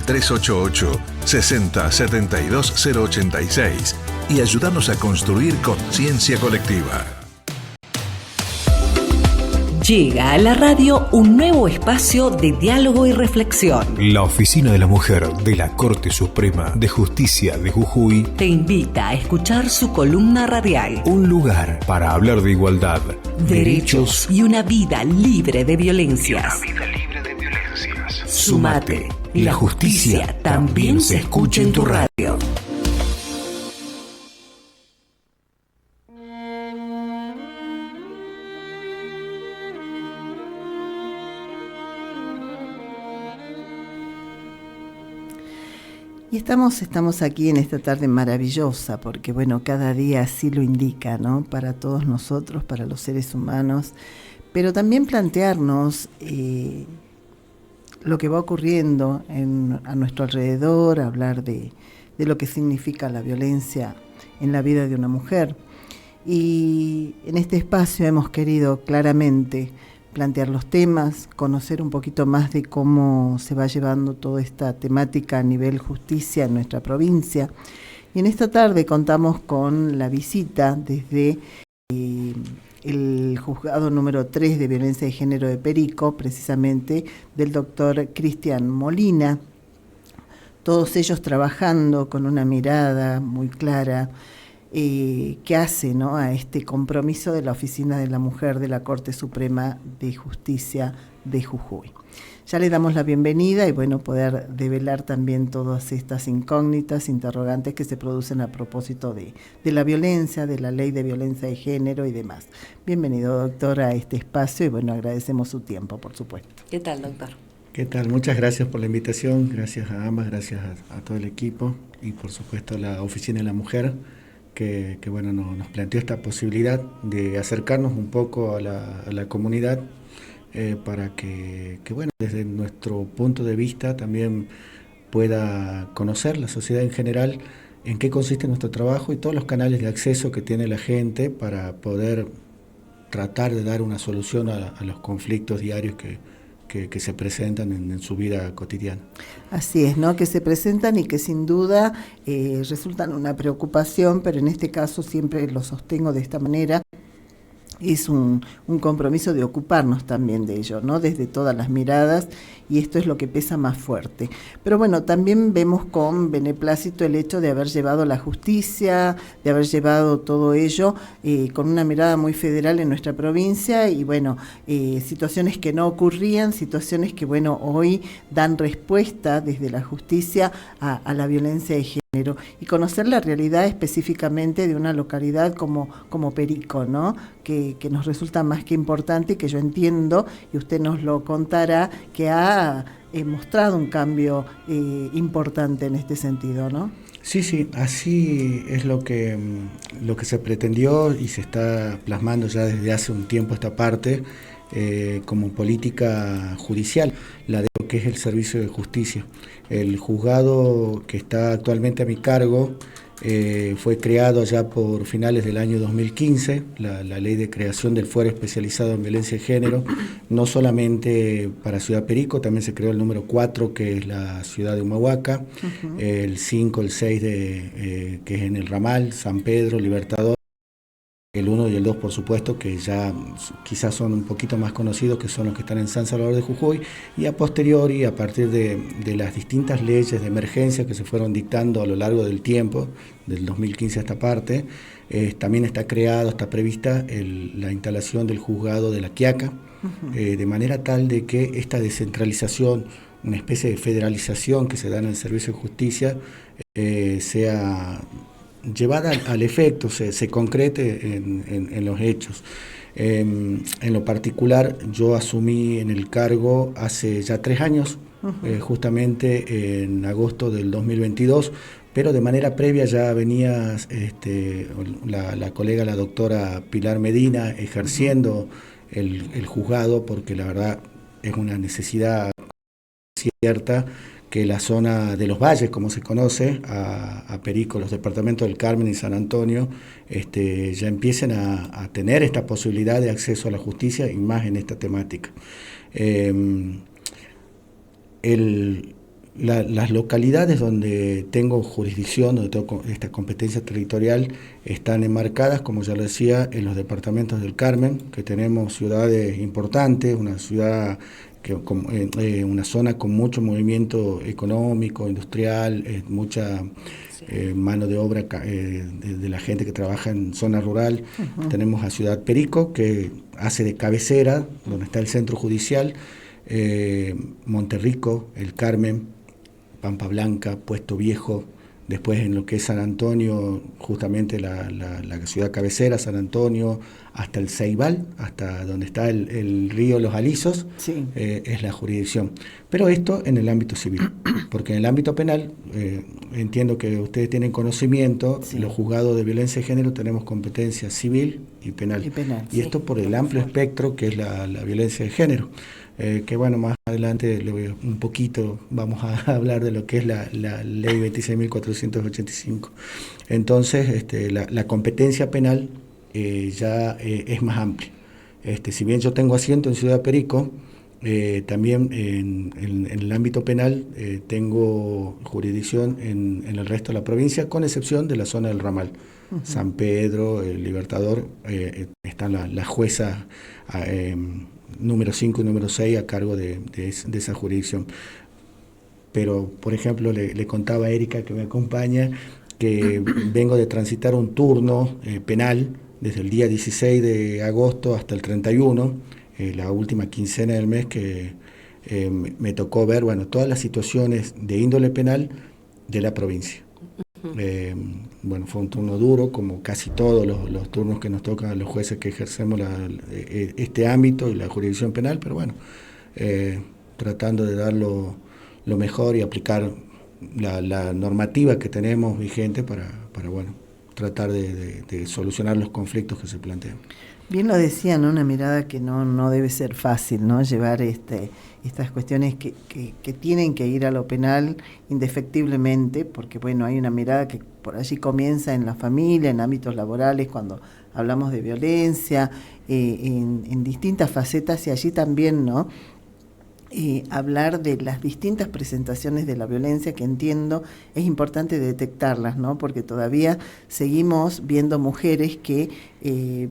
388 60 72 086 y ayúdanos a construir conciencia colectiva. Llega a la radio un nuevo espacio de diálogo y reflexión. La Oficina de la Mujer de la Corte Suprema de Justicia de Jujuy te invita a escuchar su columna radial. Un lugar para hablar de igualdad, derechos y una vida libre de violencias. Sumate. La justicia también se escucha en tu radio. Y estamos aquí en esta tarde maravillosa, porque bueno, cada día así lo indica, ¿no? Para todos nosotros, para los seres humanos, pero también plantearnos lo que va ocurriendo a nuestro alrededor, hablar de lo que significa la violencia en la vida de una mujer. Y en este espacio hemos querido claramente plantear los temas, conocer un poquito más de cómo se va llevando toda esta temática a nivel justicia en nuestra provincia. Y en esta tarde contamos con la visita desde el juzgado número 3 de violencia de género de Perico, precisamente del doctor Cristian Molina, todos ellos trabajando con una mirada muy clara que hace, ¿no?, a este compromiso de la Oficina de la Mujer de la Corte Suprema de Justicia de Jujuy. Ya le damos la bienvenida y bueno, poder develar también todas estas incógnitas, interrogantes que se producen a propósito de la violencia, de la ley de violencia de género y demás. Bienvenido, doctor, a este espacio y bueno, agradecemos su tiempo, por supuesto. ¿Qué tal, doctor? ¿Qué tal? Muchas gracias por la invitación, gracias a ambas, gracias a todo el equipo y por supuesto a la Oficina de la Mujer que bueno, nos planteó esta posibilidad de acercarnos un poco a la comunidad para que bueno, desde nuestro punto de vista también pueda conocer la sociedad en general en qué consiste nuestro trabajo y todos los canales de acceso que tiene la gente para poder tratar de dar una solución a los conflictos diarios que se presentan en su vida cotidiana. Así es, ¿no? Que se presentan y que sin duda resultan una preocupación, pero en este caso siempre lo sostengo de esta manera. Es un compromiso de ocuparnos también de ello, ¿no? Desde todas las miradas, y esto es lo que pesa más fuerte. Pero bueno, también vemos con beneplácito el hecho de haber llevado la justicia, de haber llevado todo ello con una mirada muy federal en nuestra provincia, y bueno, situaciones que no ocurrían, situaciones que bueno, hoy dan respuesta desde la justicia a la violencia de género, y conocer la realidad específicamente de una localidad como Perico, ¿no? Que nos resulta más que importante y que yo entiendo, y usted nos lo contará, que ha mostrado un cambio importante en este sentido, ¿no? Sí, así es lo que se pretendió y se está plasmando ya desde hace un tiempo esta parte como política judicial, la de lo que es el servicio de justicia. El juzgado que está actualmente a mi cargo fue creado ya por finales del año 2015, la ley de creación del Fuero Especializado en Violencia de Género, no solamente para Ciudad Perico, también se creó el número 4, que es la ciudad de Humahuaca, el 5, el 6, que es en el ramal, San Pedro, Libertador, el 1 y el 2, por supuesto, que ya quizás son un poquito más conocidos, que son los que están en San Salvador de Jujuy, y a posteriori, a partir de las distintas leyes de emergencia que se fueron dictando a lo largo del tiempo, del 2015 a esta parte, también está prevista la instalación del juzgado de La Quiaca, de manera tal de que esta descentralización, una especie de federalización que se da en el servicio de justicia, sea llevada al efecto, se concrete en los hechos. En lo particular, yo asumí en el cargo hace ya 3 años, justamente en agosto del 2022, pero de manera previa ya venía la colega, la doctora Pilar Medina, ejerciendo el juzgado, porque la verdad es una necesidad cierta que la zona de los valles, como se conoce, a Perico, los departamentos del Carmen y San Antonio, ya empiecen a tener esta posibilidad de acceso a la justicia, y más en esta temática. Las localidades donde tengo jurisdicción, donde tengo esta competencia territorial, están enmarcadas, como ya lo decía, en los departamentos del Carmen, que tenemos ciudades importantes, una ciudad una zona con mucho movimiento económico, industrial, mucha mano de obra de la gente que trabaja en zona rural. Tenemos a Ciudad Perico, que hace de cabecera, donde está el centro judicial, Monterrico, el Carmen, Pampa Blanca, Puesto Viejo, después en lo que es San Antonio, justamente la ciudad cabecera, San Antonio, hasta el Ceibal, hasta donde está el río Los Alisos, sí. Es la jurisdicción. Pero esto en el ámbito civil, porque en el ámbito penal, entiendo que ustedes tienen conocimiento, sí. Los juzgados de violencia de género tenemos competencia civil y penal. Y sí. Esto por el amplio espectro que es la violencia de género. Que bueno, más adelante un poquito vamos a hablar de lo que es la ley 26.485. Entonces, la competencia penal ya es más amplia. Si bien yo tengo asiento en Ciudad Perico, también en el ámbito penal tengo jurisdicción en el resto de la provincia, con excepción de la zona del Ramal. San Pedro, el Libertador, están las juezas número 5 y número 6 a cargo de esa jurisdicción. Pero, por ejemplo, le contaba a Erika, que me acompaña, que vengo de transitar un turno penal desde el día 16 de agosto hasta el 31, la última quincena del mes, que me tocó ver, bueno, todas las situaciones de índole penal de la provincia. Bueno, fue un turno duro, como casi todos los turnos que nos tocan a los jueces que ejercemos este ámbito y la jurisdicción penal, pero bueno, tratando de dar lo mejor y aplicar la normativa que tenemos vigente para bueno, tratar de solucionar los conflictos que se plantean. Bien lo decía, ¿no? Una mirada que no debe ser fácil, ¿no? Llevar estas cuestiones que tienen que ir a lo penal indefectiblemente, porque bueno, hay una mirada que por allí comienza en la familia, en ámbitos laborales, cuando hablamos de violencia, en distintas facetas, y allí también, ¿no? Hablar de las distintas presentaciones de la violencia, que entiendo es importante detectarlas, ¿no? Porque todavía seguimos viendo mujeres que,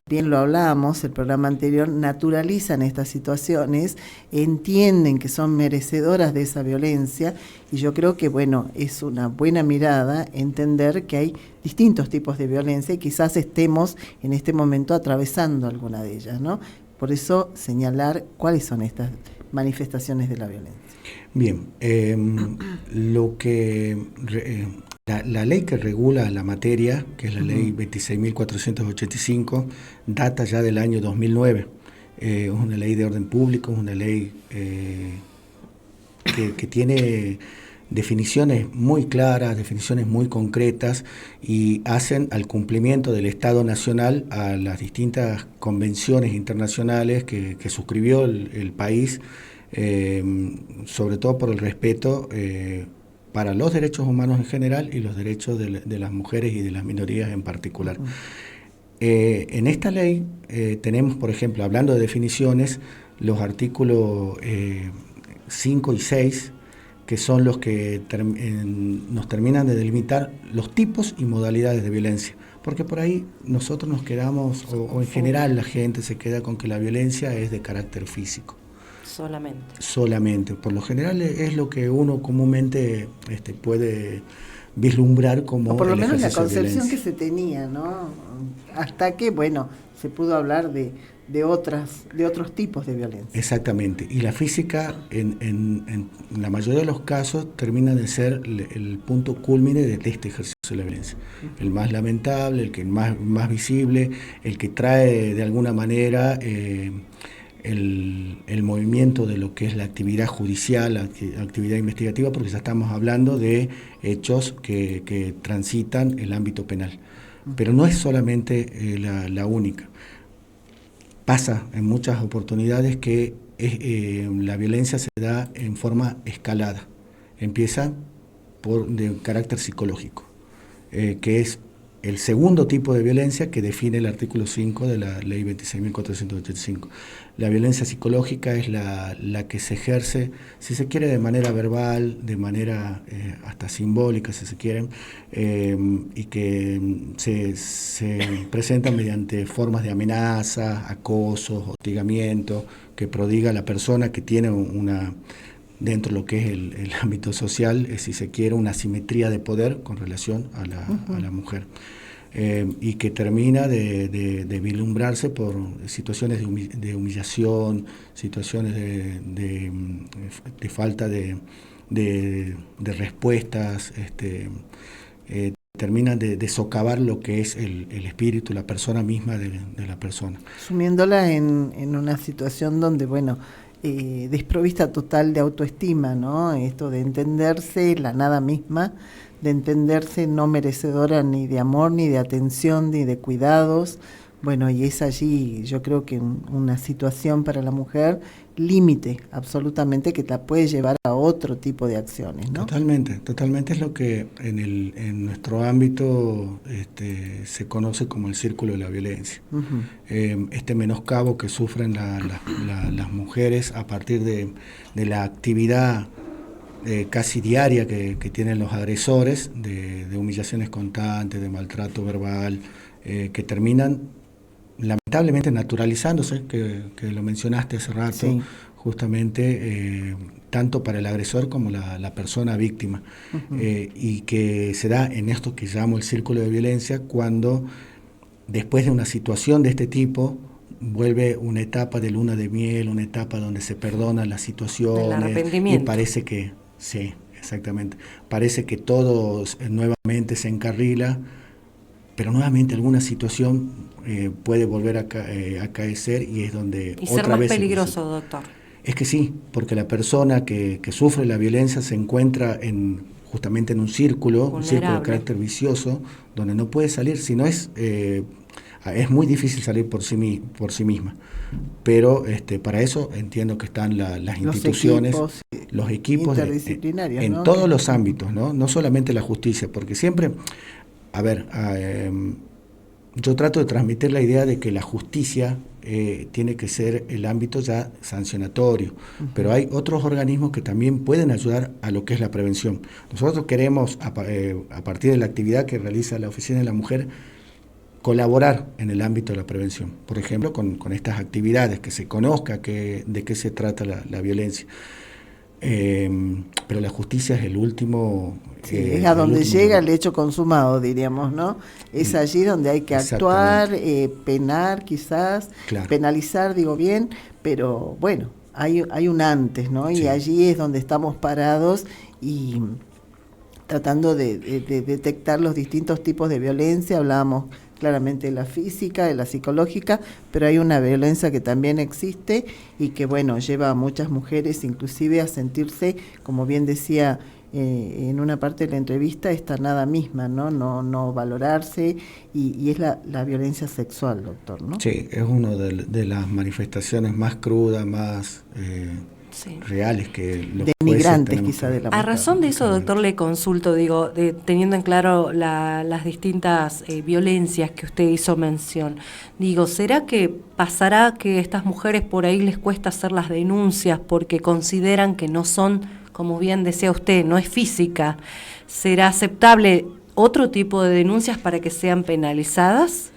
bien lo hablábamos el programa anterior, naturalizan estas situaciones, entienden que son merecedoras de esa violencia, y yo creo que, bueno, es una buena mirada entender que hay distintos tipos de violencia y quizás estemos en este momento atravesando alguna de ellas, ¿no? Por eso señalar cuáles son estas manifestaciones de la violencia. Bien, la ley que regula la materia, que es la ley 26.485, data ya del año 2009. Es una ley de orden público, es una ley que tiene definiciones muy claras, definiciones muy concretas, y hacen al cumplimiento del Estado Nacional a las distintas convenciones internacionales que suscribió el país, sobre todo por el respeto para los derechos humanos en general y los derechos de las mujeres y de las minorías en particular. En esta ley tenemos, por ejemplo, hablando de definiciones, los artículos 5 y 6, que son los que nos terminan de delimitar los tipos y modalidades de violencia. Porque por ahí nosotros nos quedamos, o en general la gente se queda con que la violencia es de carácter físico. Solamente. Por lo general es lo que uno comúnmente puede vislumbrar como o por lo el menos la ejercicio de concepción violencia. que se tenía, ¿no? Hasta que, bueno, se pudo hablar de otros tipos de violencia. Exactamente, y la física en la mayoría de los casos termina de ser el punto cúlmine de este ejercicio de la violencia. El más lamentable, el que más visible, el que trae de alguna manera el movimiento de lo que es la actividad judicial, la actividad investigativa, porque ya estamos hablando de hechos que transitan el ámbito penal. Pero no es solamente la única. Pasa en muchas oportunidades que la violencia se da en forma escalada. Empieza de carácter psicológico, que es el segundo tipo de violencia que define el artículo 5 de la ley 26.485. La violencia psicológica es la que se ejerce, si se quiere, de manera verbal, de manera hasta simbólica, si se quieren, y que se presenta mediante formas de amenaza, acoso, hostigamiento, que prodiga a la persona que tiene dentro de lo que es el ámbito social, si se quiere, una asimetría de poder con relación a la mujer. Y que termina de vislumbrarse por situaciones de humillación, situaciones de falta de respuestas, termina de socavar lo que es el espíritu, la persona misma de la persona. Sumiéndola en una situación donde, bueno, desprovista total de autoestima, ¿no? Esto de entenderse la nada misma, de entenderse no merecedora ni de amor, ni de atención, ni de cuidados. Bueno, y es allí, yo creo que una situación para la mujer límite, absolutamente, que la puede llevar a otro tipo de acciones, ¿no? Totalmente es lo que en nuestro ámbito se conoce como el círculo de la violencia. Uh-huh. Este menoscabo que sufren las mujeres a partir de la actividad casi diaria que tienen los agresores, de humillaciones constantes, de maltrato verbal, que terminan lamentablemente naturalizándose, que lo mencionaste hace rato, sí. Justamente tanto para el agresor como la persona víctima, uh-huh. Y que se da en esto que llamo el círculo de violencia, cuando después de una situación de este tipo vuelve una etapa de luna de miel, una etapa donde se perdonan las situaciones y parece que, sí, exactamente, parece que todo nuevamente se encarrila, pero nuevamente alguna situación puede volver a acaecer, y es donde y otra ser más vez peligroso, doctor. Es que sí, porque la persona que sufre la violencia se encuentra justamente en un círculo de carácter vicioso, donde no puede salir, si no es muy difícil salir por sí misma. Pero para eso entiendo que están las instituciones, los equipos interdisciplinarios, en ¿no? todos los ámbitos, no solamente la justicia, porque siempre, yo trato de transmitir la idea de que la justicia tiene que ser el ámbito ya sancionatorio, uh-huh. Pero hay otros organismos que también pueden ayudar a lo que es la prevención. Nosotros queremos, a partir de la actividad que realiza la Oficina de la Mujer, colaborar en el ámbito de la prevención, por ejemplo, con estas actividades, que se conozca de qué se trata la violencia. Pero la justicia es el último... Sí, es a donde llega el hecho consumado, diríamos, ¿no? Es allí donde hay que actuar, penar quizás, claro. Penalizar, digo bien, pero bueno, hay un antes, ¿no? Sí. Y allí es donde estamos parados y tratando de detectar los distintos tipos de violencia. Hablábamos claramente de la física, de la psicológica, pero hay una violencia que también existe y que, bueno, lleva a muchas mujeres inclusive a sentirse, como bien decía en una parte de la entrevista, esta nada misma, no valorarse, y es la violencia sexual, doctor, ¿no? Sí, es una de las manifestaciones más crudas, más... Sí. Reales que los denigrantes quizá de la mujer. A razón de eso, doctor, le consulto, teniendo en claro las distintas violencias que usted hizo mención, ¿será que pasará que a estas mujeres por ahí les cuesta hacer las denuncias porque consideran que no son, como bien decía usted, no es física? ¿Será aceptable otro tipo de denuncias para que sean penalizadas?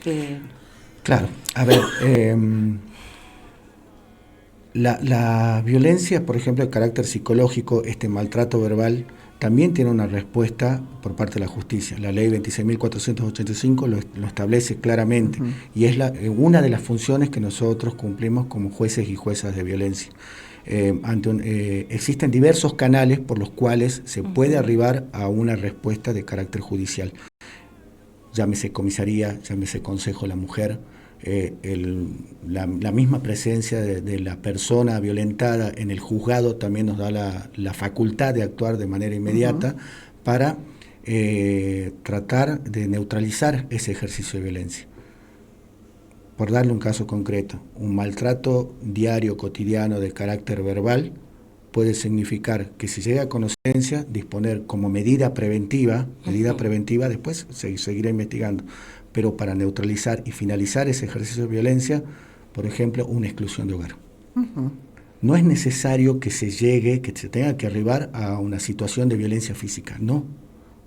Claro, a ver... La violencia, por ejemplo, de carácter psicológico, maltrato verbal, también tiene una respuesta por parte de la justicia. La ley 26.485 lo establece claramente, uh-huh. Y es una de las funciones que nosotros cumplimos como jueces y juezas de violencia. Existen diversos canales por los cuales se uh-huh. puede arribar a una respuesta de carácter judicial. Llámese comisaría, llámese consejo de la mujer. La misma presencia de la persona violentada en el juzgado también nos da la facultad de actuar de manera inmediata, uh-huh. para tratar de neutralizar ese ejercicio de violencia. Por darle un caso concreto, un maltrato diario, cotidiano, de carácter verbal, puede significar que si llega a conocencia, disponer como medida preventiva, después seguirá investigando, pero para neutralizar y finalizar ese ejercicio de violencia, por ejemplo, una exclusión de hogar. No es necesario que se tenga que arribar a una situación de violencia física, no.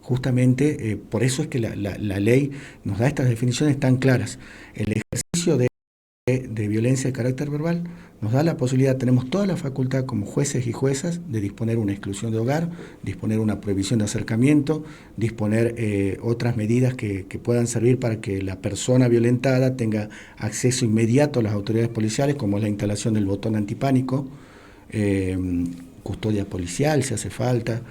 Justamente por eso es que la ley nos da estas definiciones tan claras. El ejercicio de violencia de carácter verbal nos da la posibilidad, tenemos toda la facultad como jueces y juezas de disponer una exclusión de hogar, disponer una prohibición de acercamiento, disponer otras medidas que puedan servir para que la persona violentada tenga acceso inmediato a las autoridades policiales, como es la instalación del botón antipánico, custodia policial si hace falta.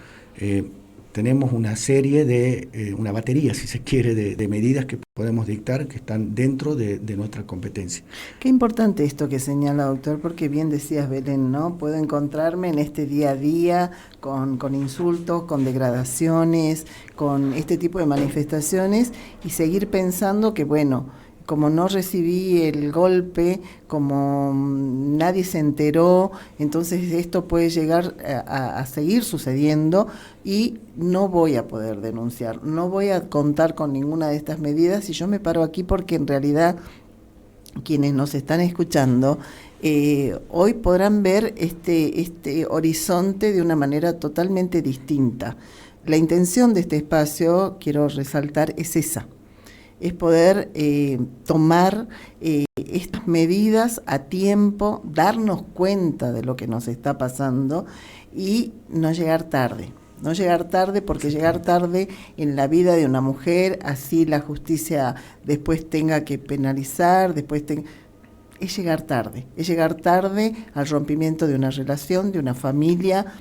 Tenemos una serie una batería, si se quiere, de medidas que podemos dictar que están dentro de nuestra competencia. Qué importante esto que señala, doctor, porque bien decías, Belén, ¿no? Puedo encontrarme en este día a día con insultos, con degradaciones, con este tipo de manifestaciones y seguir pensando que, bueno, como no recibí el golpe, como nadie se enteró, entonces esto puede llegar a seguir sucediendo y no voy a poder denunciar, no voy a contar con ninguna de estas medidas y yo me paro aquí porque en realidad quienes nos están escuchando hoy podrán ver este horizonte de una manera totalmente distinta. La intención de este espacio, quiero resaltar, es esa. Es poder tomar estas medidas a tiempo, darnos cuenta de lo que nos está pasando y no llegar tarde. No llegar tarde, porque llegar tarde en la vida de una mujer, así la justicia después tenga que penalizar, es llegar tarde al rompimiento de una relación, de una familia,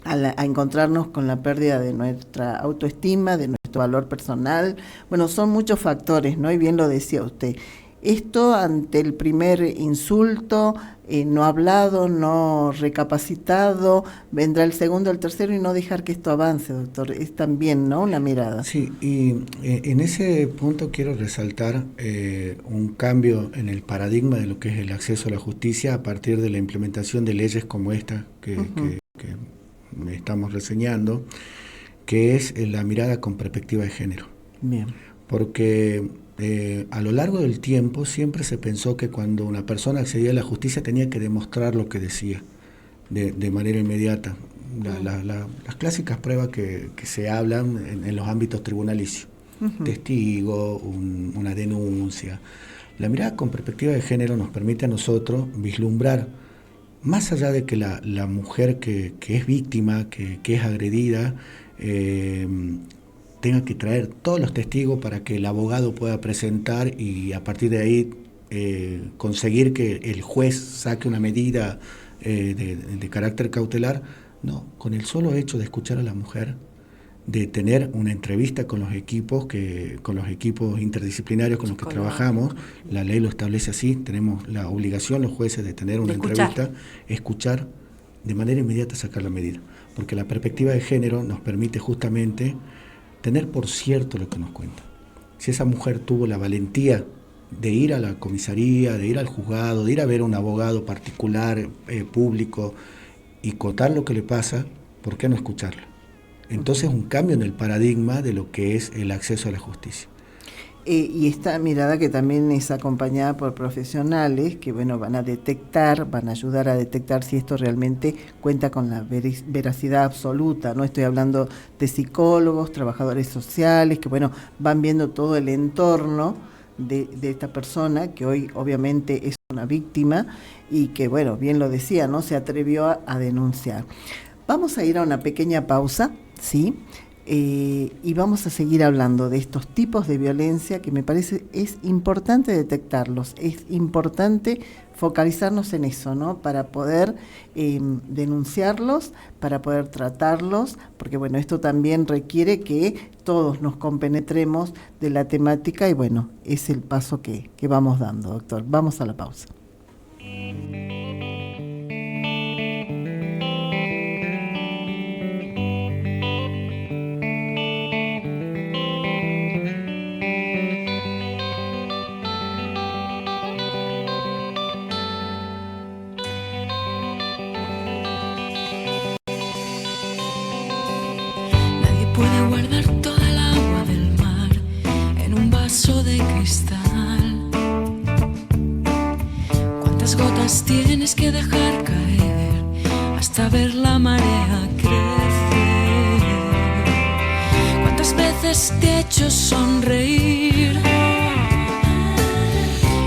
a encontrarnos con la pérdida de nuestra autoestima, de nuestro valor personal. Bueno, son muchos factores, ¿no? Y bien lo decía usted. Esto ante el primer insulto, no hablado, no recapacitado, vendrá el segundo, el tercero y no dejar que esto avance, doctor. Es también, ¿no?, una mirada. Sí, y en ese punto quiero resaltar un cambio en el paradigma de lo que es el acceso a la justicia a partir de la implementación de leyes como esta que estamos reseñando, que es la mirada con perspectiva de género. Bien. Porque a lo largo del tiempo siempre se pensó que cuando una persona accedía a la justicia tenía que demostrar lo que decía de manera inmediata. Las clásicas pruebas que se hablan en los ámbitos tribunalicios. Testigo, una denuncia. La mirada con perspectiva de género nos permite a nosotros vislumbrar, más allá de que la mujer que es víctima, que es agredida, tenga que traer todos los testigos para que el abogado pueda presentar y a partir de ahí conseguir que el juez saque una medida de carácter cautelar. No, con el solo hecho de escuchar a la mujer, de tener una entrevista con los equipos interdisciplinarios con los que trabajamos, la ley lo establece así, tenemos la obligación los jueces de tener una entrevista, escuchar, de manera inmediata sacar la medida, porque la perspectiva de género nos permite justamente tener por cierto lo que nos cuenta. Si esa mujer tuvo la valentía de ir a la comisaría, de ir al juzgado, de ir a ver a un abogado particular, público, y contar lo que le pasa, ¿por qué no escucharla? Entonces un cambio en el paradigma de lo que es el acceso a la justicia. Y esta mirada que también es acompañada por profesionales que, bueno, van a ayudar a detectar si esto realmente cuenta con la veracidad absoluta. No estoy hablando de psicólogos, trabajadores sociales, que, bueno, van viendo todo el entorno de esta persona que hoy obviamente es una víctima y que, bueno, bien lo decía, ¿no?, se atrevió a denunciar. Vamos a ir a una pequeña pausa, ¿sí? Y vamos a seguir hablando de estos tipos de violencia que me parece es importante detectarlos, es importante focalizarnos en eso, ¿no?, para poder denunciarlos, para poder tratarlos, porque bueno, esto también requiere que todos nos compenetremos de la temática y bueno, es el paso que vamos dando, doctor. Vamos a la pausa. puede guardar toda el agua del mar en un vaso de cristal. ¿Cuántas gotas tienes que dejar caer hasta ver la marea crecer? ¿Cuántas veces te he hecho sonreír?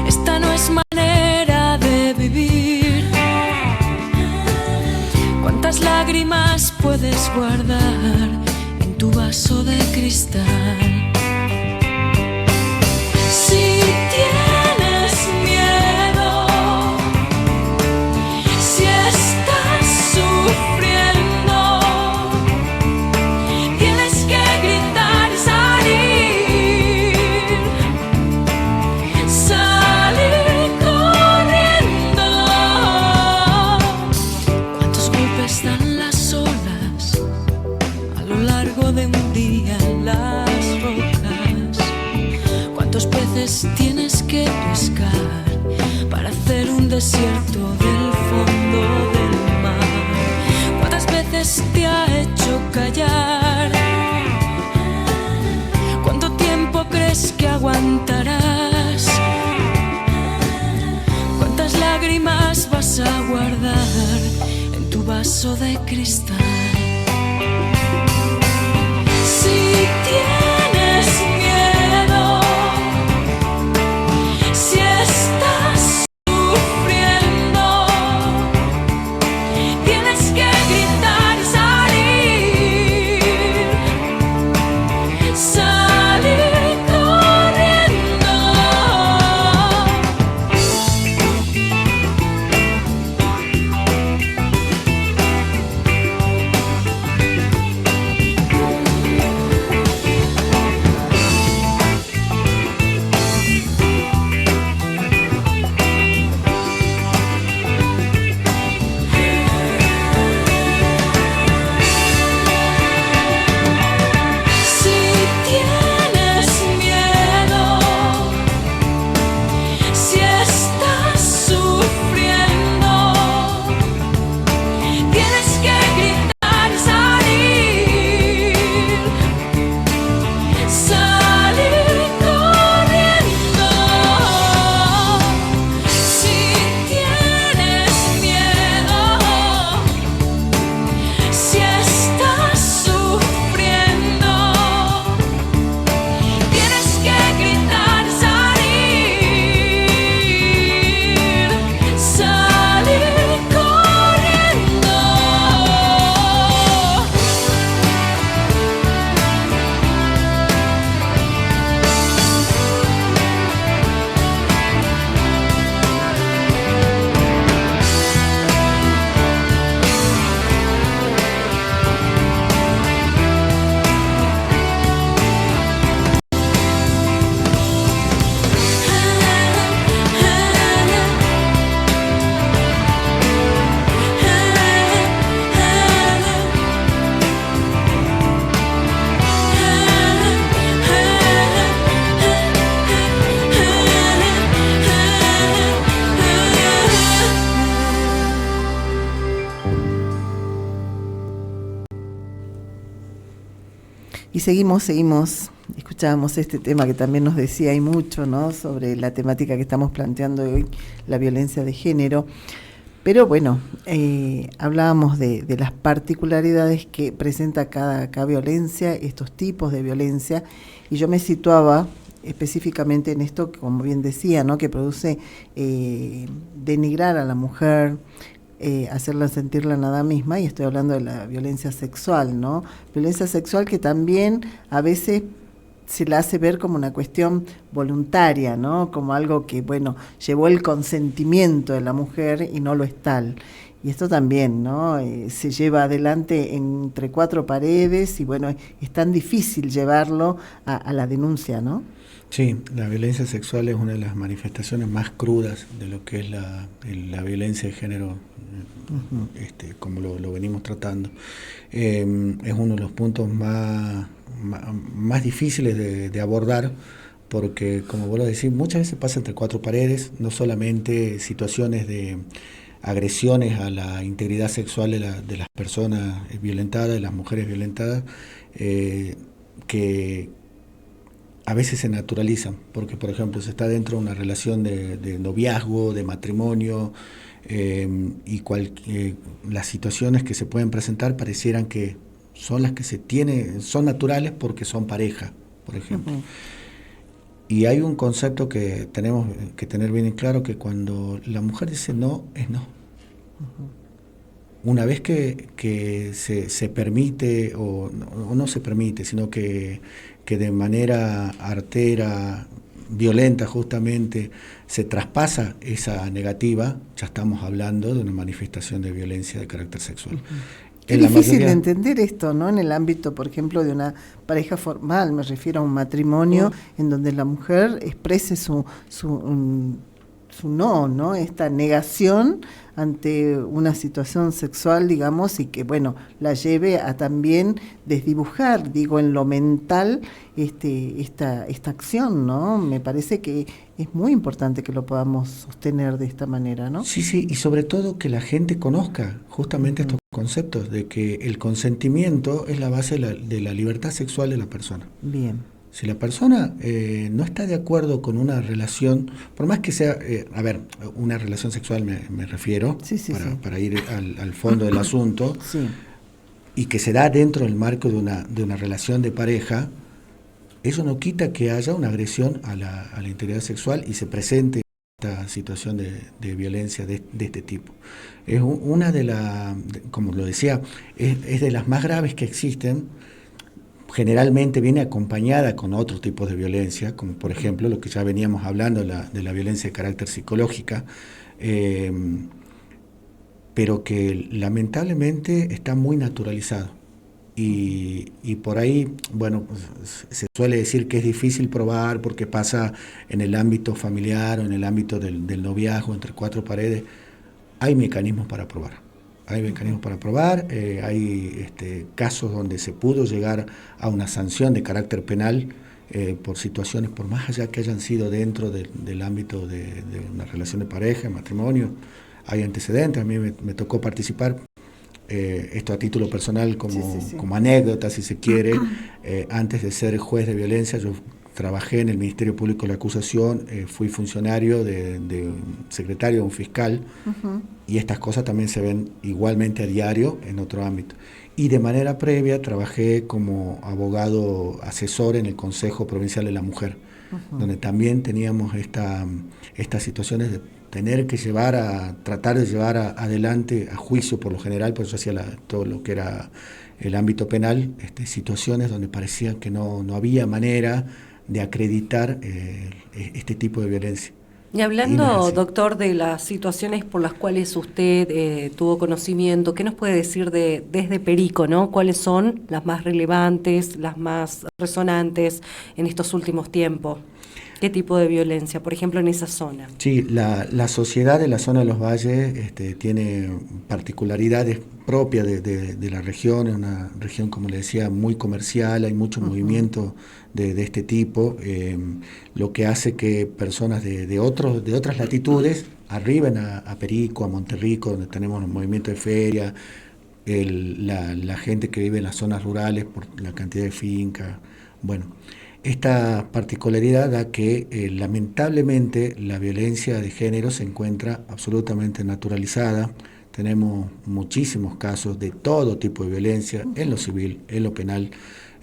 Esta no es manera de vivir. ¿Cuántas lágrimas puedes guardar en tu vaso de cristal? Si tienes miedo, si estás sufriendo, tienes que gritar y salir corriendo. ¿Cuántos golpes dan las olas a lo largo de un día en las rocas? ¿Cuántos peces tienes que pescar para hacer un desierto del fondo del mar? ¿Cuántas veces te ha hecho callar? ¿Cuánto tiempo crees que aguantarás? ¿Cuántas lágrimas vas a guardar en tu vaso de cristal? Si tienes miedo, si estás sufriendo, tienes que gritar y salir corriendo. Si tienes miedo, si estás sufriendo, tienes que gritar y salir corriendo. Si tienes miedo, si estás sufriendo, tienes que gritar y salir corriendo. Y seguimos, escuchábamos este tema que también nos decía y mucho, ¿no?, sobre la temática que estamos planteando hoy, la violencia de género. Pero bueno, hablábamos de las particularidades que presenta cada violencia, estos tipos de violencia, y yo me situaba específicamente en esto, como bien decía, ¿no?, que produce denigrar a la mujer, hacerla sentirla nada misma, y estoy hablando de la violencia sexual, ¿no? Violencia sexual que también a veces se la hace ver como una cuestión voluntaria, ¿no? Como algo que, bueno, llevó el consentimiento de la mujer y no lo es tal. Y esto también, ¿no? Se lleva adelante entre cuatro paredes y, bueno, es tan difícil llevarlo a la denuncia, ¿no? Sí, la violencia sexual es una de las manifestaciones más crudas de lo que es la violencia de género, como lo venimos tratando. Es uno de los puntos más difíciles de abordar, porque, como vos lo decís, muchas veces pasa entre cuatro paredes, no solamente situaciones de agresiones a la integridad sexual de las personas violentadas, de las mujeres violentadas, que a veces se naturalizan, porque por ejemplo se está dentro de una relación de noviazgo, de matrimonio, y las situaciones que se pueden presentar parecieran que son las que son naturales porque son pareja, por ejemplo. Y hay un concepto que tenemos que tener bien en claro, que cuando la mujer dice no, es no. Una vez que se permite, o no se permite, sino que de manera artera, violenta justamente, se traspasa esa negativa, ya estamos hablando de una manifestación de violencia de carácter sexual. Es difícil de entender esto, ¿no? En el ámbito, por ejemplo, de una pareja formal, me refiero a un matrimonio en donde la mujer exprese su no, ¿no? Esta negación ante una situación sexual, digamos, y que, bueno, la lleve a también desdibujar, digo, en lo mental esta acción, ¿no? Me parece que es muy importante que lo podamos sostener de esta manera, ¿no? Sí, y sobre todo que la gente conozca justamente estos conceptos de que el consentimiento es la base de la libertad sexual de la persona. Bien. Si la persona no está de acuerdo con una relación, por más que sea, una relación sexual me refiero, para ir al fondo del asunto, y que se da dentro del marco de una relación de pareja, eso no quita que haya una agresión a la integridad sexual y se presente esta situación de violencia de este tipo. Es una como lo decía, es de las más graves que existen. Generalmente viene acompañada con otros tipos de violencia, como por ejemplo lo que ya veníamos hablando, de la violencia de carácter psicológica, pero que lamentablemente está muy naturalizado. Y por ahí, bueno, se suele decir que es difícil probar porque pasa en el ámbito familiar o en el ámbito del noviazgo entre cuatro paredes. Hay mecanismos para probar. Hay casos donde se pudo llegar a una sanción de carácter penal por situaciones, por más allá que hayan sido dentro del ámbito de una relación de pareja, de matrimonio. Hay antecedentes, a mí me tocó participar, esto a título personal como anécdota, si se quiere. Antes de ser juez de violencia, yo trabajé en el Ministerio Público de la Acusación, fui funcionario de un secretario de un fiscal, y estas cosas también se ven igualmente a diario en otro ámbito. Y de manera previa trabajé como abogado asesor en el Consejo Provincial de la Mujer, donde también teníamos estas situaciones de tener que tratar de llevar adelante a juicio por lo general, por eso hacía todo lo que era el ámbito penal, situaciones donde parecía que no había manera de acreditar este tipo de violencia. Y hablando, doctor, de las situaciones por las cuales usted tuvo conocimiento, ¿qué nos puede decir desde Perico, ¿no? ¿Cuáles son las más relevantes, las más resonantes en estos últimos tiempos? ¿Qué tipo de violencia, por ejemplo, en esa zona? Sí, la sociedad de la zona de los valles tiene particularidades propias de la región. Es una región, como le decía, muy comercial, hay mucho movimiento de este tipo, lo que hace que personas de otras latitudes arriben a Perico, a Monterrico, donde tenemos un movimiento de feria, la gente que vive en las zonas rurales por la cantidad de fincas. Bueno, esta particularidad da que lamentablemente la violencia de género se encuentra absolutamente naturalizada. Tenemos muchísimos casos de todo tipo de violencia, en lo civil, en lo penal.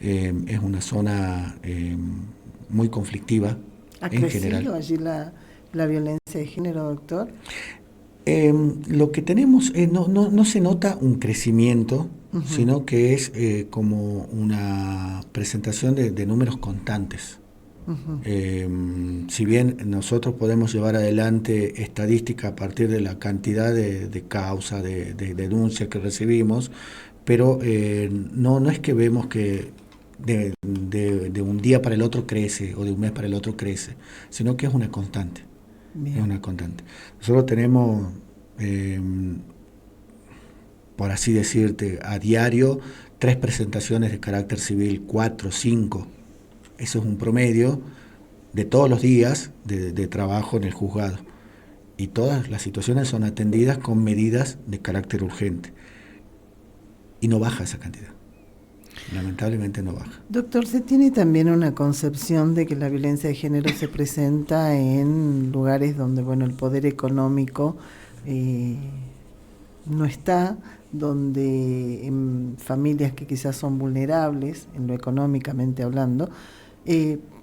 Es una zona muy conflictiva en general. ¿Ha crecido allí la violencia de género, doctor? Lo que tenemos no se nota un crecimiento, sino que es como una presentación de números constantes. Si bien nosotros podemos llevar adelante estadísticas a partir de la cantidad de causas, de denuncias que recibimos, pero no es que vemos que de un día para el otro crece o de un mes para el otro crece, sino que es una constante. Bien. Es una constante. Nosotros tenemos, por así decirte, a diario 3 presentaciones de carácter civil, 4, 5. Eso es un promedio de todos los días de trabajo en el juzgado. Y todas las situaciones son atendidas con medidas de carácter urgente. Y no baja esa cantidad. Lamentablemente no baja. Doctor, ¿se tiene también una concepción de que la violencia de género se presenta en lugares donde, bueno, el poder económico no está, donde en familias que quizás son vulnerables, en lo económicamente hablando,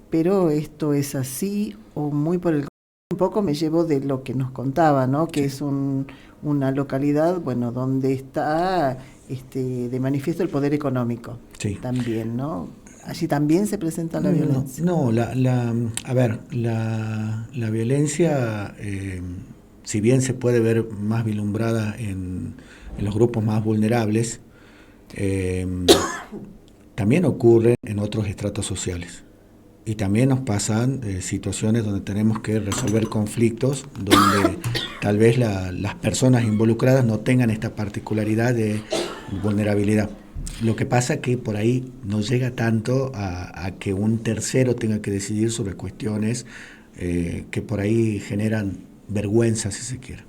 pero esto es así o muy por el contrario? Un poco me llevo de lo que nos contaba, ¿no? Que es una localidad, bueno, donde está de manifiesto el poder económico. Sí. También, ¿no? Allí también se presenta la violencia. No, a ver, la violencia, si bien se puede ver más vislumbrada en los grupos más vulnerables, también ocurre en otros estratos sociales. Y también nos pasan situaciones donde tenemos que resolver conflictos, donde tal vez las personas involucradas no tengan esta particularidad de vulnerabilidad. Lo que pasa que por ahí no llega tanto a que un tercero tenga que decidir sobre cuestiones que por ahí generan vergüenza, si se quiere.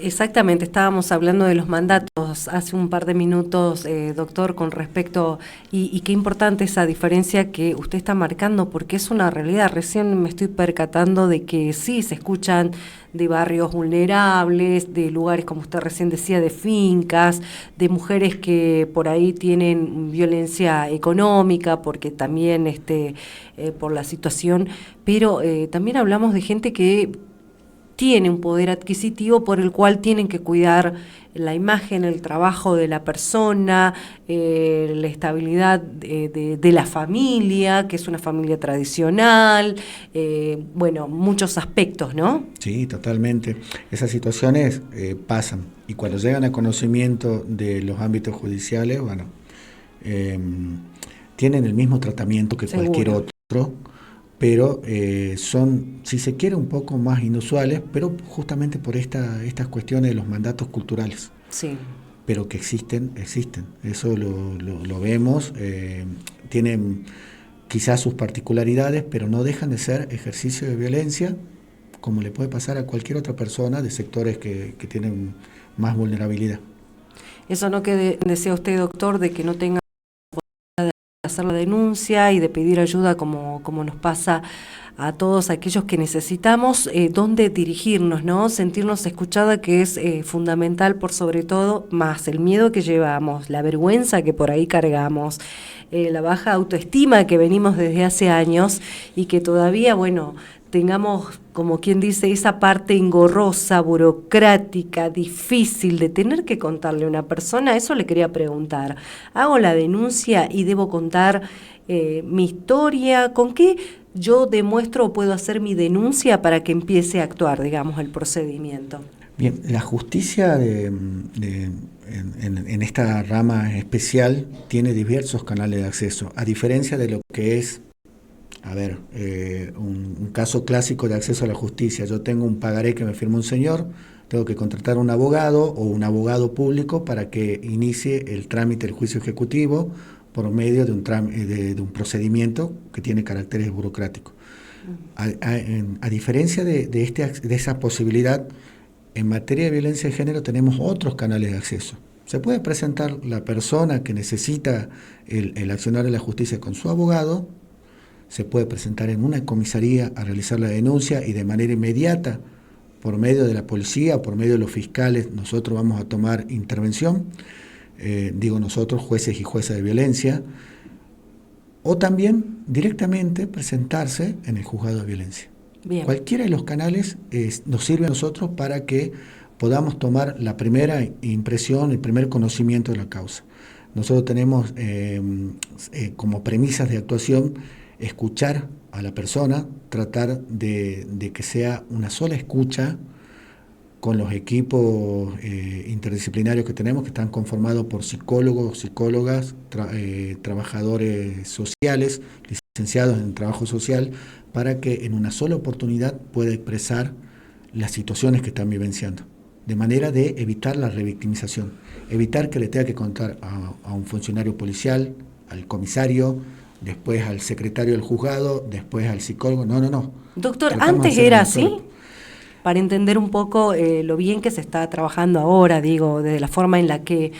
Exactamente, estábamos hablando de los mandatos hace un par de minutos, doctor, con respecto, y qué importante esa diferencia que usted está marcando, porque es una realidad. Recién me estoy percatando de que sí, se escuchan de barrios vulnerables, de lugares, como usted recién decía, de fincas, de mujeres que por ahí tienen violencia económica, porque también por la situación, pero también hablamos de gente que tiene un poder adquisitivo por el cual tienen que cuidar la imagen, el trabajo de la persona, la estabilidad de la familia, que es una familia tradicional, bueno, muchos aspectos, ¿no? Sí, totalmente. Esas situaciones pasan, y cuando llegan a conocimiento de los ámbitos judiciales, bueno, tienen el mismo tratamiento que Seguro. cualquier otro, pero son, si se quiere, un poco más inusuales, pero justamente por estas cuestiones de los mandatos culturales. Sí. Pero que existen, eso lo vemos, tienen quizás sus particularidades, pero no dejan de ser ejercicio de violencia, como le puede pasar a cualquier otra persona de sectores que tienen más vulnerabilidad. Eso no que desea usted, doctor, de que no tenga hacer la denuncia y de pedir ayuda como nos pasa a todos aquellos que necesitamos dónde dirigirnos, ¿no? Sentirnos escuchada, que es fundamental, por sobre todo, más el miedo que llevamos, la vergüenza que por ahí cargamos, la baja autoestima que venimos desde hace años y que todavía, bueno, tengamos, como quien dice, esa parte engorrosa, burocrática, difícil de tener que contarle a una persona. Eso le quería preguntar. Hago la denuncia y debo contar mi historia. ¿Con qué yo demuestro o puedo hacer mi denuncia para que empiece a actuar, digamos, el procedimiento? Bien, la justicia en esta rama especial tiene diversos canales de acceso, a diferencia de lo que es, un caso clásico de acceso a la justicia. Yo tengo un pagaré que me firma un señor, tengo que contratar un abogado o un abogado público para que inicie el trámite del juicio ejecutivo por medio de un procedimiento que tiene caracteres burocráticos. A diferencia de esa posibilidad, en materia de violencia de género tenemos otros canales de acceso. Se puede presentar la persona que necesita el accionar de la justicia con su abogado, se puede presentar en una comisaría a realizar la denuncia y de manera inmediata, por medio de la policía o por medio de los fiscales, nosotros vamos a tomar intervención, digo nosotros, jueces y juezas de violencia, o también directamente presentarse en el juzgado de violencia. Bien. Cualquiera de los canales nos sirve a nosotros para que podamos tomar la primera impresión, el primer conocimiento de la causa. Nosotros tenemos como premisas de actuación escuchar a la persona, tratar de que sea una sola escucha con los equipos interdisciplinarios que tenemos, que están conformados por psicólogos, psicólogas, trabajadores sociales, licenciados en trabajo social, para que en una sola oportunidad pueda expresar las situaciones que están vivenciando, de manera de evitar la revictimización, evitar que le tenga que contar a un funcionario policial, al comisario, después al secretario del juzgado, después al psicólogo. No. Doctor, Tratamos ¿antes de hacer era una así? sola. Para entender un poco lo bien que se está trabajando ahora, digo, de la forma en la que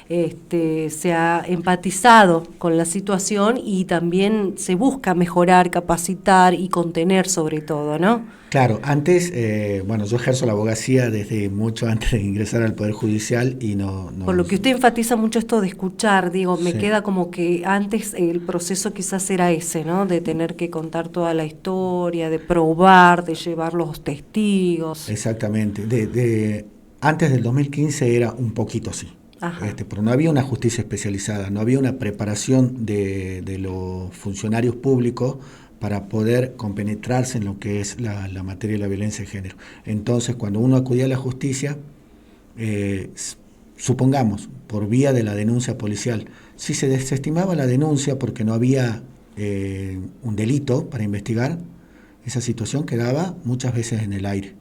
se ha empatizado con la situación y también se busca mejorar, capacitar y contener sobre todo, ¿no? Claro, antes, yo ejerzo la abogacía desde mucho antes de ingresar al Poder Judicial y no... Por lo que usted enfatiza mucho esto de escuchar, digo, me Sí. queda como que antes el proceso quizás era ese, ¿no? De tener que contar toda la historia, de probar, de llevar los testigos. Exactamente. Antes del 2015 era un poquito así. Ajá. Pero no había una justicia especializada, no había una preparación de los funcionarios públicos para poder compenetrarse en lo que es la materia de la violencia de género. Entonces, cuando uno acudía a la justicia, supongamos, por vía de la denuncia policial, si se desestimaba la denuncia porque no había un delito para investigar, esa situación quedaba muchas veces en el aire.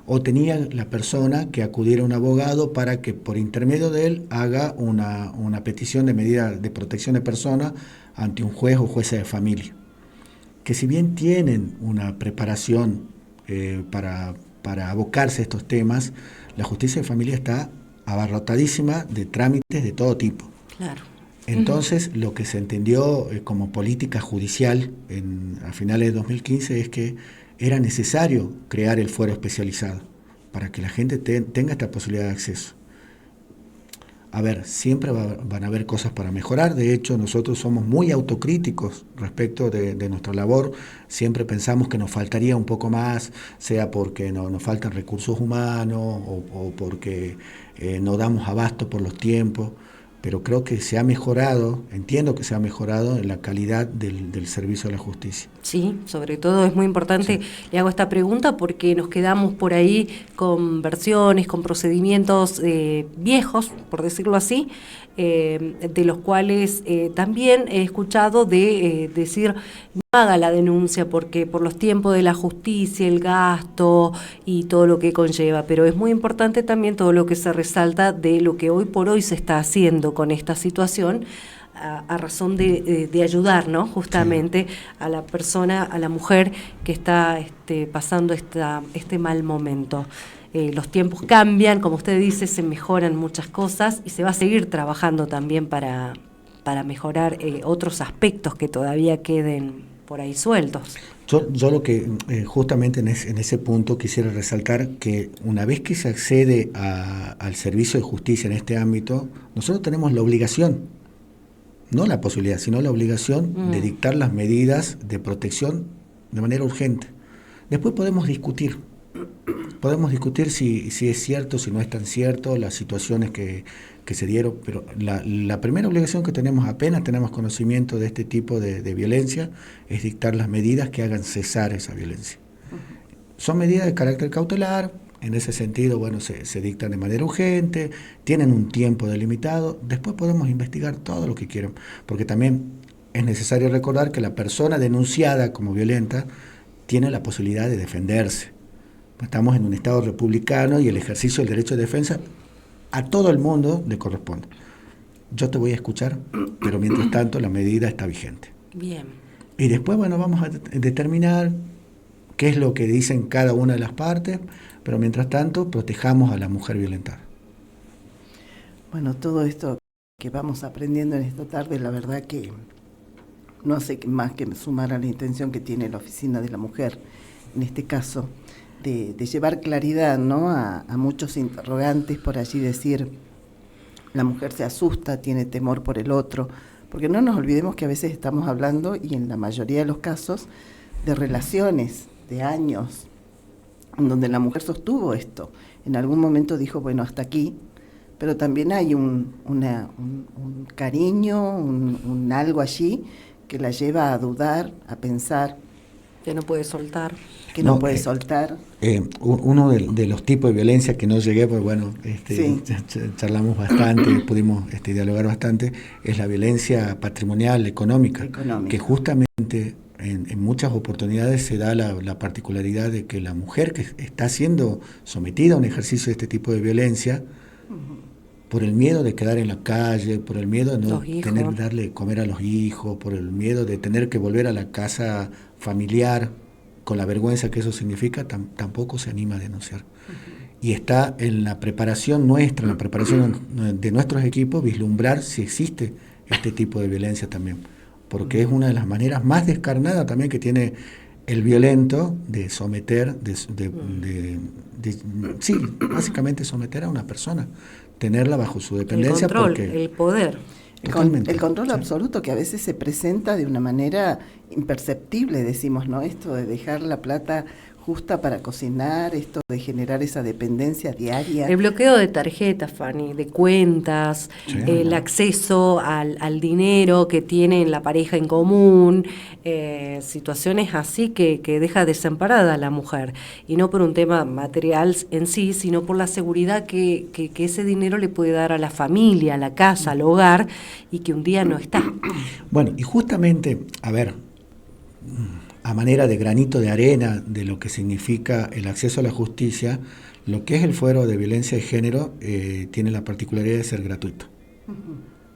O tenía la persona que acudiera a un abogado para que por intermedio de él haga una petición de medida de protección de persona ante un juez o jueza de familia, que si bien tienen una preparación para abocarse a estos temas, la justicia de familia está abarrotadísima de trámites de todo tipo. Claro. Entonces, lo que se entendió como política judicial a finales de 2015 es que era necesario crear el fuero especializado para que la gente tenga esta posibilidad de acceso. A ver, siempre van a haber cosas para mejorar. De hecho, nosotros somos muy autocríticos respecto de nuestra labor. Siempre pensamos que nos faltaría un poco más, sea porque nos faltan recursos humanos o porque no damos abasto por los tiempos. Pero creo que se ha mejorado, entiendo que se ha mejorado en la calidad del servicio de la justicia. Sí, sobre todo es muy importante, sí. Le hago esta pregunta porque nos quedamos por ahí con versiones, con procedimientos viejos, por decirlo así, de los cuales también he escuchado decir no haga la denuncia porque por los tiempos de la justicia, el gasto y todo lo que conlleva, pero es muy importante también todo lo que se resalta de lo que hoy por hoy se está haciendo con esta situación a razón de ayudar, ¿no? Justamente sí. A la persona, a la mujer que está pasando este mal momento. Los tiempos cambian, como usted dice, se mejoran muchas cosas y se va a seguir trabajando también para mejorar otros aspectos que todavía queden por ahí sueltos. Yo lo que justamente en ese punto quisiera resaltar que una vez que se accede al servicio de justicia en este ámbito, nosotros tenemos la obligación, no la posibilidad, sino la obligación de dictar las medidas de protección de manera urgente. Después podemos discutir si es cierto, si no es tan cierto, las situaciones que se dieron, pero la primera obligación que tenemos apenas tenemos conocimiento de este tipo de violencia es dictar las medidas que hagan cesar esa violencia. Son medidas de carácter cautelar, en ese sentido, se dictan de manera urgente, tienen un tiempo delimitado, después podemos investigar todo lo que quieran, porque también es necesario recordar que la persona denunciada como violenta tiene la posibilidad de defenderse. Estamos en un Estado republicano y el ejercicio del derecho de defensa a todo el mundo le corresponde. Yo te voy a escuchar, pero mientras tanto la medida está vigente. Bien. Y después, vamos a determinar qué es lo que dicen cada una de las partes, pero mientras tanto protejamos a la mujer violentada. Bueno, todo esto que vamos aprendiendo en esta tarde, la verdad que no hace más que sumar a la intención que tiene la Oficina de la Mujer, en este caso, de llevar claridad, ¿no? a muchos interrogantes, por allí decir, la mujer se asusta, tiene temor por el otro, porque no nos olvidemos que a veces estamos hablando, y en la mayoría de los casos, de relaciones, de años, en donde la mujer sostuvo esto. En algún momento dijo, bueno, hasta aquí, pero también hay un cariño, un algo allí que la lleva a dudar, a pensar. Que no puede soltar. Que no puede soltar. Uno de los tipos de violencia que no llegué, pues sí. charlamos bastante, pudimos dialogar bastante, es la violencia patrimonial, económica. Que justamente en muchas oportunidades se da la particularidad de que la mujer que está siendo sometida a un ejercicio de este tipo de violencia, por el miedo de quedar en la calle, por el miedo de no tener que darle de comer a los hijos, por el miedo de tener que volver a la casa familiar, con la vergüenza que eso significa, tampoco se anima a denunciar. y está en la preparación nuestra, en la preparación de nuestros equipos, vislumbrar si existe este tipo de violencia también, porque es una de las maneras más descarnadas también que tiene el violento de someter, sí, básicamente someter a una persona, tenerla bajo su dependencia. El control, porque, el poder. El control absoluto, que a veces se presenta de una manera imperceptible, decimos, ¿no? Esto de dejar la plata justa para cocinar, esto de generar esa dependencia diaria. El bloqueo de tarjetas, Fanny, de cuentas, Sí, el acceso al dinero que tiene la pareja en común, situaciones así que deja desamparada a la mujer. Y no por un tema material en sí, sino por la seguridad que ese dinero le puede dar a la familia, a la casa, al hogar, y que un día no está. Bueno, y justamente, a ver, a manera de granito de arena de lo que significa el acceso a la justicia, lo que es el fuero de violencia de género tiene la particularidad de ser gratuito.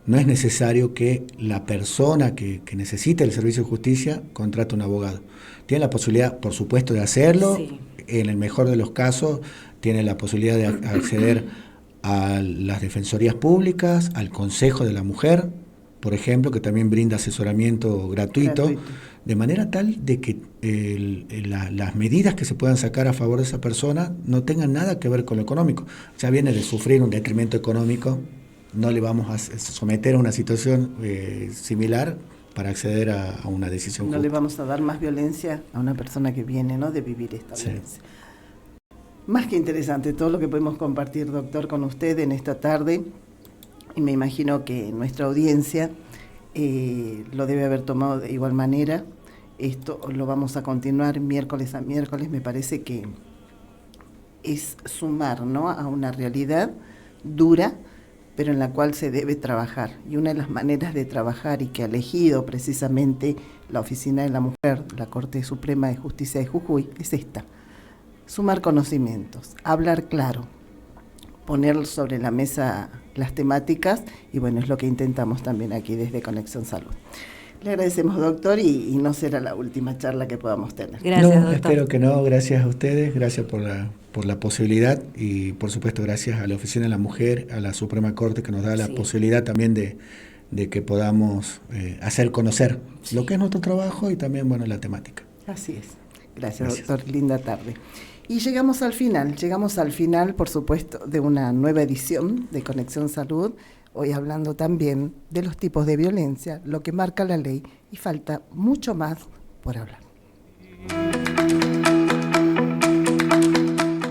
No es necesario que la persona que necesite el servicio de justicia contrate un abogado. Tiene la posibilidad, por supuesto, de hacerlo. Sí. En el mejor de los casos, tiene la posibilidad de acceder a las defensorías públicas, al Consejo de la Mujer, por ejemplo, que también brinda asesoramiento gratuito. De manera tal de que las medidas que se puedan sacar a favor de esa persona no tengan nada que ver con lo económico. Ya viene de sufrir un detrimento económico, no le vamos a someter a una situación similar para acceder a una decisión justa. No le vamos a dar más violencia a una persona que viene, ¿no?, de vivir esta violencia. Más que interesante todo lo que podemos compartir, doctor, con usted en esta tarde, y me imagino que nuestra audiencia lo debe haber tomado de igual manera. Esto lo vamos a continuar miércoles a miércoles. Me parece que es sumar, ¿no?, a una realidad dura, pero en la cual se debe trabajar. Y una de las maneras de trabajar, y que ha elegido precisamente la Oficina de la Mujer, la Corte Suprema de Justicia de Jujuy, es esta: sumar conocimientos, hablar claro, poner sobre la mesa las temáticas, y bueno, es lo que intentamos también aquí desde Conexión Salud. Le agradecemos, doctor, y no será la última charla que podamos tener. Gracias, no, doctor. Espero que no. Gracias a ustedes, gracias por la posibilidad, y por supuesto gracias a la Oficina de la Mujer, a la Suprema Corte, que nos da la posibilidad también de que podamos hacer conocer lo que es nuestro trabajo y también, bueno, la temática. Así es. Gracias, doctor. Linda tarde. Y llegamos al final, por supuesto, de una nueva edición de Conexión Salud, hoy hablando también de los tipos de violencia, lo que marca la ley, y falta mucho más por hablar.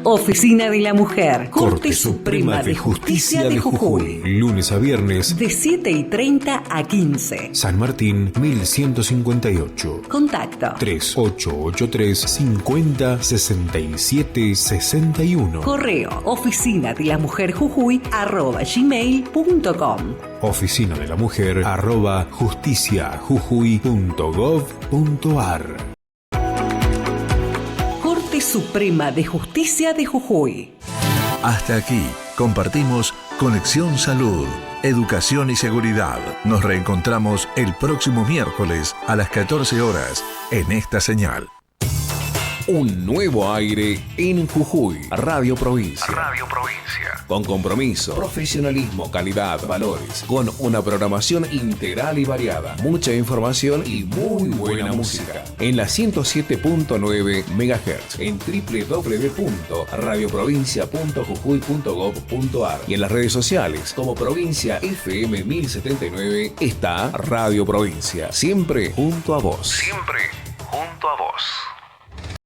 Oficina de la Mujer, Corte Suprema de Justicia de Jujuy. Lunes a viernes, De 7:30 a 15. San Martín 1158. Contacto: 3883-506761. correo oficinadelamujerjujuy@gmail.com. Oficina de la Mujer @justiciajujuy.gov.ar. Corte Suprema de Justicia de Jujuy. Hasta aquí compartimos Conexión Salud, Educación y Seguridad. Nos reencontramos el próximo miércoles a las 14 horas en esta señal. Un nuevo aire en Jujuy. Radio Provincia. Radio Provincia. Con compromiso, profesionalismo, calidad, valores. Con una programación integral y variada. Mucha información y muy buena música. En la 107.9 MHz. En www.radioprovincia.jujuy.gov.ar. Y en las redes sociales como Provincia FM 1079 está Radio Provincia. Siempre junto a vos. Siempre junto a vos.